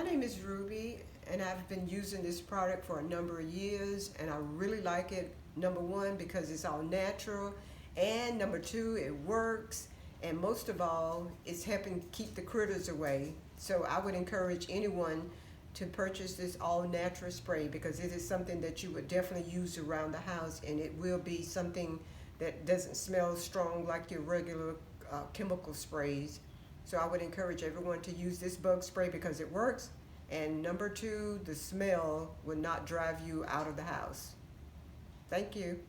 name is Ruby, and I've been using this product for a number of years, and I really like it. Number one, because it's all natural, and number two, it works, and most of all, it's helping keep the critters away. So I would encourage anyone to purchase this all natural spray because it is something that you would definitely use around the house, and it will be something that doesn't smell strong like your regular chemical sprays. So I would encourage everyone to use this bug spray because it works. And number two, the smell will not drive you out of the house. Thank you.